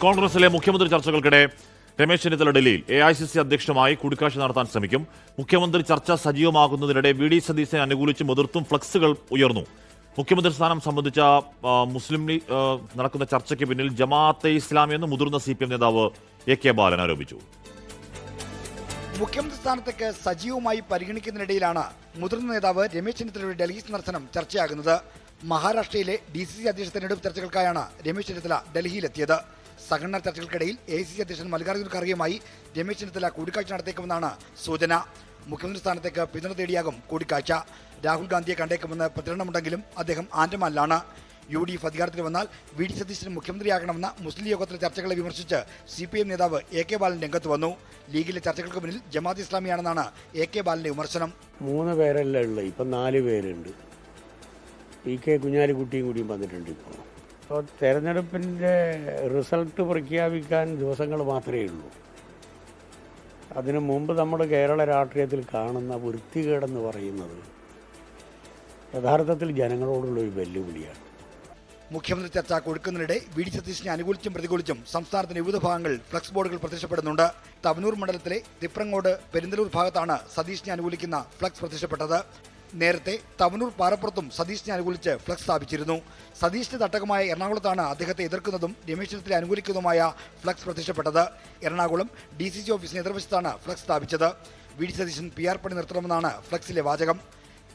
കോൺഗ്രസിലെ മുഖ്യമന്ത്രി ചർച്ചകൾക്കിടെ രമേശ് ചെന്നിത്തല ഡൽഹിയിൽ AICC അധ്യക്ഷനുമായി കൂടിക്കാഴ്ച നടത്താൻ ശ്രമിക്കും. മുഖ്യമന്ത്രി ചർച്ച സജീവമാകുന്നതിനിടെ VD സതീശനെ അനുകൂലിച്ചും എതിർത്തും ഫ്ലക്സുകൾ ഉയർന്നു. മുഖ്യമന്ത്രി സ്ഥാനം സംബന്ധിച്ച മുസ്ലിം ലീഗ് നടക്കുന്ന ചർച്ചയ്ക്ക് പിന്നിൽ ജമാഅത്തെ ഇസ്ലാമി എന്ന് മുതിർന്ന CPM നേതാവ് AK ബാലൻ ആരോപിച്ചു. മുഖ്യമന്ത്രി സ്ഥാനത്തേക്ക് സജീവമായി പരിഗണിക്കുന്നതിനിടയിലാണ് മുതിർന്ന നേതാവ് രമേശ് ചെന്നിത്തലയുടെ ഡൽഹി സന്ദർശനം ചർച്ചയാകുന്നത്. മഹാരാഷ്ട്രയിലെ DCC അധ്യക്ഷ തെരഞ്ഞെടുപ്പ് ചർച്ചകൾക്കായാണ് രമേശ് ചെന്നിത്തല ഡൽഹിയിലെത്തിയത്. സംഘടനാ ചർച്ചകൾക്കിടയിൽ AICC അധ്യക്ഷൻ മല്ലികാർജ്ജുന ഖാർഗെയുമായി രമേശ് ചെന്നിത്തല കൂടിക്കാഴ്ച നടത്തേക്കുമെന്നാണ് സൂചന. മുഖ്യമന്ത്രി സ്ഥാനത്തേക്ക് പിന്തുണ തേടിയാകും കൂടിക്കാഴ്ച. രാഹുൽ ഗാന്ധിയെ കണ്ടേക്കുമെന്ന് പ്രചരണമുണ്ടെങ്കിലും അദ്ദേഹം ആൻഡമാനിലാണ്. UDF അധികാരത്തിൽ വന്നാൽ VD സതീശൻ മുഖ്യമന്ത്രിയാകണമെന്ന മുസ്ലിം യോഗത്തിലെ ചർച്ചകളെ വിമർശിച്ച് CPM നേതാവ് AK ബാലൻ രംഗത്ത് വന്നു. ലീഗിലെ ചർച്ചകൾക്ക് മുന്നിൽ ജമാഅത്ത് ഇസ്ലാമിയാണെന്നാണ് AK ബാലന്റെ വിമർശനം. 3 പേരല്ല ഉള്ളത്, ഇപ്പം 4 പേരുണ്ട്. PK കുഞ്ഞാലിക്കുട്ടിയും കൂടിയും വന്നിട്ടുണ്ട്. ഇപ്പോൾ തെരഞ്ഞെടുപ്പിൻ്റെ റിസൾട്ട് പ്രഖ്യാപിക്കാൻ ദിവസങ്ങൾ മാത്രമേ ഉള്ളൂ. അതിനു മുമ്പ് നമ്മുടെ കേരള രാഷ്ട്രീയത്തിൽ കാണുന്ന വൃത്തികേടെന്ന് പറയുന്നത് യഥാർത്ഥത്തിൽ ജനങ്ങളോടുള്ള ഒരു വെല്ലുവിളിയാണ്. മുഖ്യമന്ത്രി ചർച്ച കൊടുക്കുന്നതിനിടെ VD സതീശനെ അനുകൂലിച്ചും പ്രതികൂലിച്ചും സംസ്ഥാനത്തിന്റെ വിവിധ ഭാഗങ്ങളിൽ ഫ്ലക്സ് ബോർഡുകൾ പ്രത്യക്ഷപ്പെടുന്നുണ്ട്. തവനൂർ മണ്ഡലത്തിലെ തിപ്രങ്ങോട് പെരിന്തലൂർ ഭാഗത്താണ് സതീശനെ അനുകൂലിക്കുന്ന ഫ്ലക്സ് പ്രത്യക്ഷപ്പെട്ടത്. നേരത്തെ തവനൂർ പാറപ്പുറത്തും സതീശനെ അനുകൂലിച്ച് ഫ്ലക്സ് സ്ഥാപിച്ചിരുന്നു. സതീശിന്റെ തട്ടകമായ എറണാകുളത്താണ് അദ്ദേഹത്തെ എതിർക്കുന്നതും രമേശ് ചെന്നിത്തല അനുകൂലിക്കുന്നതുമായ ഫ്ലക്സ് പ്രത്യക്ഷപ്പെട്ടത്. എറണാകുളം DCC ഓഫീസിന് എതിർവശത്താണ് ഫ്ലക്സ് സ്ഥാപിച്ചത്. VD സതീശൻ PR പണി നിർത്തണമെന്നാണ് ഫ്ലക്സിലെ വാചകം.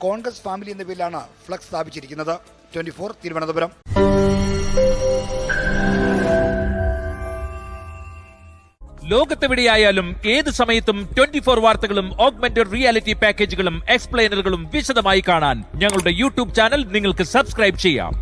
കോൺഗ്രസ് ഫാമിലി എന്ന പേരിലാണ് ഫ്ലക്സ് സ്ഥാപിച്ചിരിക്കുന്നത്. 24 തിരുവനന്തപുരം. ലോകത്തെവിടെയായാലും ഏത് സമയത്തും 24 വാർത്തകളും ഓഗ്മെന്റഡ് റിയാലിറ്റി പാക്കേജുകളും എക്സ്പ്ലെയിനറുകളും വിശദമായി കാണാൻ ഞങ്ങളുടെ YouTube ചാനൽ നിങ്ങൾക്ക് സബ്സ്ക്രൈബ് ചെയ്യാം.